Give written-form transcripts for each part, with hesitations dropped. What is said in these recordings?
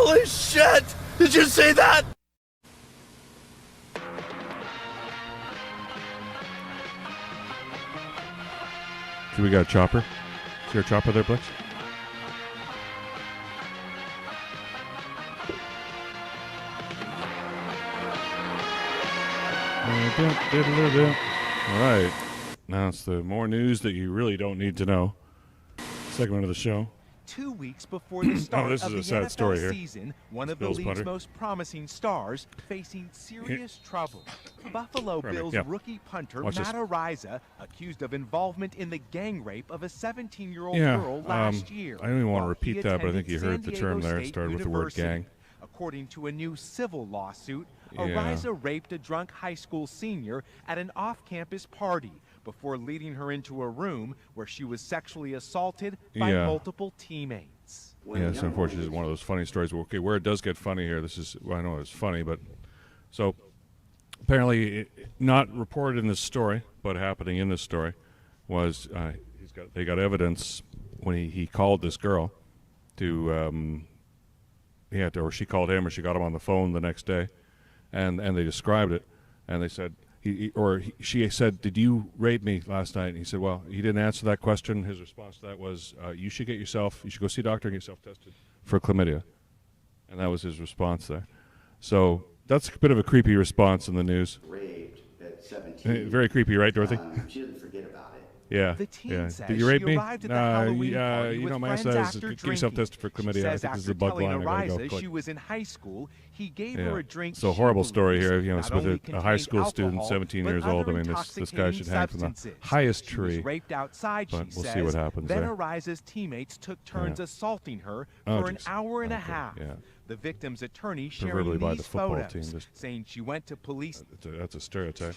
Holy shit! Did you see that? So we got a chopper. Is there a chopper there, Blix? All right. Now it's the more news that you really don't need to know segment of the show. 2 weeks before the start this of is the a sad NFL story here. season, one of the Bills league's punter. most promising stars facing serious trouble. Buffalo Bills rookie punter Watch Matt this. Araiza accused of involvement in the gang rape of a 17-year-old Yeah, girl last year. I don't even want to while he repeat that, but I think you attended heard the San term Diego there. It State started with the word University. gang. According to a new civil lawsuit, Yeah. Araiza raped a drunk high school senior at an off-campus party before leading her into a room where she was sexually assaulted by multiple teammates. Yeah, it's unfortunately one of those funny stories. Okay, where it does get funny here, this is, well, I know it's funny, but so apparently not reported in this story, but happening in this story was they got evidence when he called this girl to she called him or she got him on the phone the next day, and they described it, and they said she said, "Did you rape me last night?" And he said, "Well, he didn't answer that question." His response to that was, you should go see a doctor and get yourself tested for chlamydia. And that was his response there. So that's a bit of a creepy response in the news. Raped at 17. Very creepy, right, Dorothy? She doesn't forget about it. Yeah. The teen yeah. says Did you rape she me? arrived at the Halloween party You with know, my answer friends is after get yourself drinking. tested for chlamydia. She I says think this is after a bug telling line. I gotta Araiza go. she was in high school, he gave Yeah. her a drink. So she horrible story believes here. You know, it's not with only a high contained school student, alcohol, 17 but years old. I other mean, this guy should hang from the intoxicating highest substances. She tree. was raped outside, But she we'll says. see what happens Then there. Araiza's teammates took turns assaulting her Oh, for an geez. hour and a Okay, half. yeah. The victim's attorney Proverbially sharing by these the football photos, team, just- saying she went to police. That's a stereotype.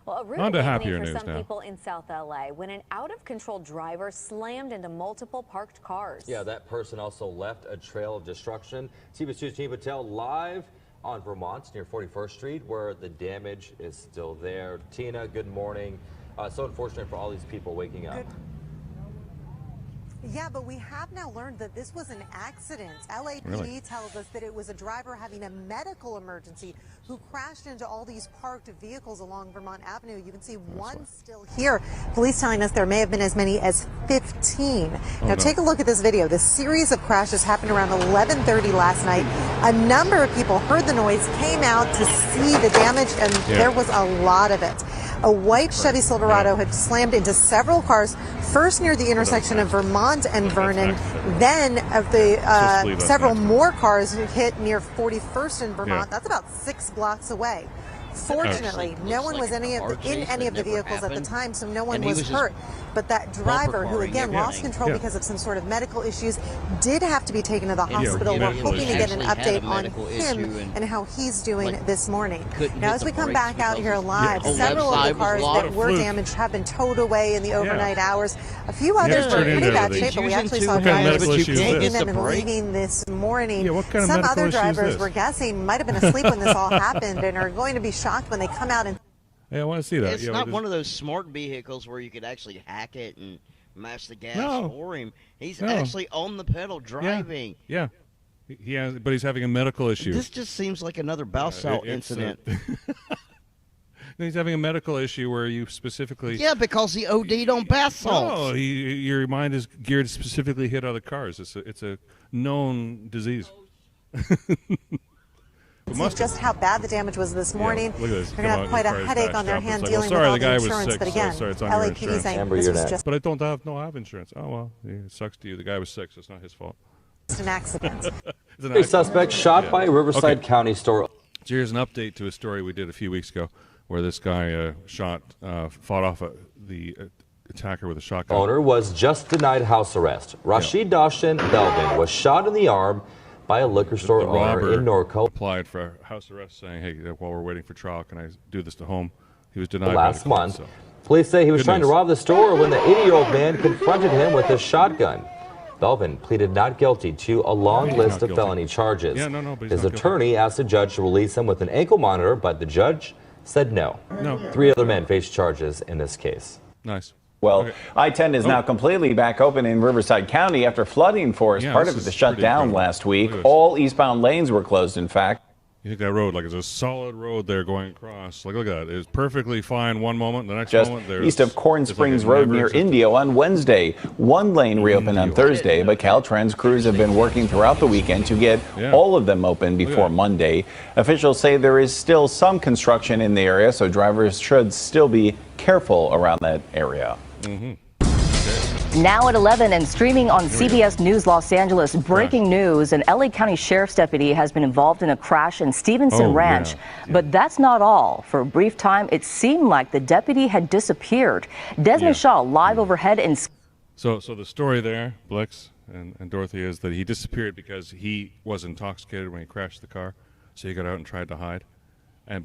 Well, a rude On to happier awakening for news some now. people in South LA when an out-of-control driver slammed into multiple parked cars. Yeah, that person also left a trail of destruction. CBS2's Tina Patel live on Vermont near 41st Street, where the damage is still there. Tina, good morning. So unfortunate for all these people waking up. Yeah, but we have now learned that this was an accident. LAPD tells us that it was a driver having a medical emergency who crashed into all these parked vehicles along Vermont Avenue. You can see one still here. Police telling us there may have been as many as 15. Now take a look at this video. This series of crashes happened around 11:30 last night. A number of people heard the noise, came out to see the damage, and there was a lot of it. A white Chevy Silverado had slammed into several cars, first near the intersection of Vermont and Vernon, then of the several more cars hit near 41st and Vermont. That's about 6 blocks away. Fortunately, no one was in any of the vehicles at the time, so no one was hurt. But that driver, who again lost control because of some sort of medical issues, did have to be taken to the hospital. We're hoping to get an update on him and how he's doing this morning. Now, as we come back out here live, several of the cars that were damaged have been towed away in the overnight hours. A few others were in pretty bad shape, but we actually saw drivers taking them and leaving this morning. Some other drivers were guessing might have been asleep when this all happened and are going to be shocked when they come out and I want to see that. It's not one of those smart vehicles where you could actually hack it and mash the gas for him. He's actually on the pedal driving. Yeah. He has, but he's having a medical issue. This just seems like another Washout incident. He's having a medical issue where you specifically... Yeah, because he OD'd on bath salts. No, your mind is geared to specifically hit other cars. It's a known disease. see just how bad the damage was this morning. Look at this. They're going to have quite a headache on their hand dealing with all the insurance. But again, LAPD saying this was just But I don't have insurance. Oh, well, it sucks to you. The guy was sick, so it's not his fault. an accident. A suspect shot by a Riverside County store. So here's an update to a story we did a few weeks ago where this guy fought off the attacker with a shotgun. Owner was just denied house arrest. Rashid Dashan Belvin was shot in the arm by a liquor store owner in Norco. Applied for house arrest, saying, "Hey, while we're waiting for trial, can I do this to home?" He was denied last by the court, month. so. Police say he was trying to rob the store when the 80-year-old man confronted him with a shotgun. Belvin pleaded not guilty to a long list of felony charges. But his attorney asked the judge to release him with an ankle monitor, but the judge said no. 3 other men face charges in this case. Nice. Well, I-10 is now completely back open in Riverside County after flooding forced part of it shut down last week. All eastbound lanes were closed, in fact. You think that road, like, it's a solid road there going across. Like, look at that. It's perfectly fine one moment, the next moment there's... East of Corn Springs Road near Indio on Wednesday. One lane reopened on Thursday, but Caltrans crews have been working throughout the weekend to get all of them open before Monday. Officials say there is still some construction in the area, so drivers should still be careful around that area. Now at 11 and streaming on CBS News Los Angeles, breaking news. An LA County Sheriff's deputy has been involved in a crash in Stevenson Ranch. But that's not all. For a brief time, it seemed like the deputy had disappeared. Desmond Shaw live overhead in... So the story there, Blix and Dorothy, is that he disappeared because he was intoxicated when he crashed the car. So he got out and tried to hide.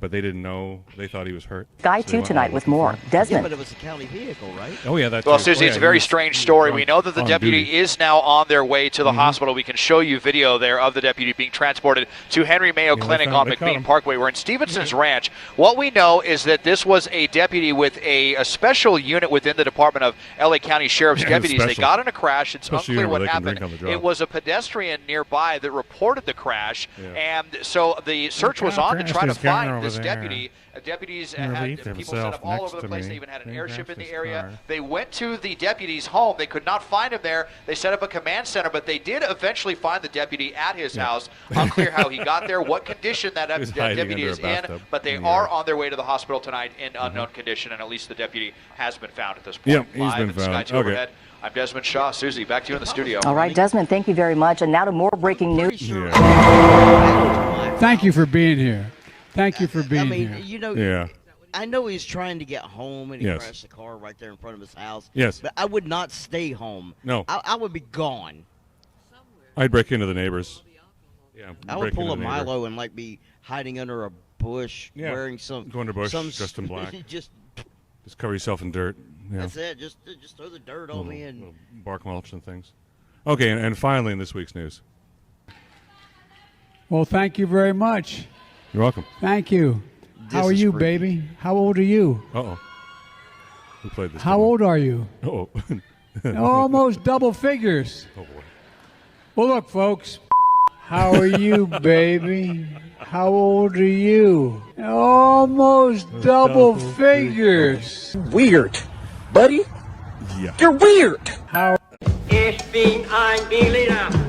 But they didn't know. They thought he was hurt. Guy 2 tonight with more. Desmond. Yeah, but it was a county vehicle, right? Oh, yeah, that's well, Susie, it's a very strange story. We know that the deputy is now on their way to the hospital. We can show you video there of the deputy being transported to Henry Mayo Clinic on McBean Parkway. We're in Stevenson's Ranch. What we know is that this was a deputy with a special unit within the Department of LA County Sheriff's deputies. They got in a crash. It's unclear what happened. It was a pedestrian nearby that reported the crash, and so the search was on to try to find this deputy. Deputies had people set up all over the place. They even had an airship in the area. They went to the deputy's home. They could not find him there. They set up a command center, but they did eventually find the deputy at his house. Unclear how he got there, what condition that deputy is in, but they are on their way to the hospital tonight in unknown condition, and at least the deputy has been found at this point. Yeah, he's been found. Overhead. I'm Desmond Shaw. Susie, back to you in the studio. All right, Desmond, thank you very much. And now to more breaking news. Thank you for being here. Thank you for being here. You know, I know he's trying to get home and he crashed the car right there in front of his house. Yes. But I would not stay home. No. I would be gone. I'd break into the neighbors. Yeah. I would pull a Milo and like be hiding under a bush wearing some... Go under a bush, dressed in black. Just cover yourself in dirt. Yeah. That's it. Just throw the dirt on me and... bark mulch and things. Okay, and finally in this week's news. Well, thank you very much. You're welcome. Thank you. How are you, baby? How old are you? Uh-oh. We played this. How old are you? Uh-oh. Almost double figures. Oh, boy. Well, look, folks. How are you, baby? How old are you? Almost double figures. Weird. Buddy? Yeah. You're weird. How? Ich bin ein Berliner.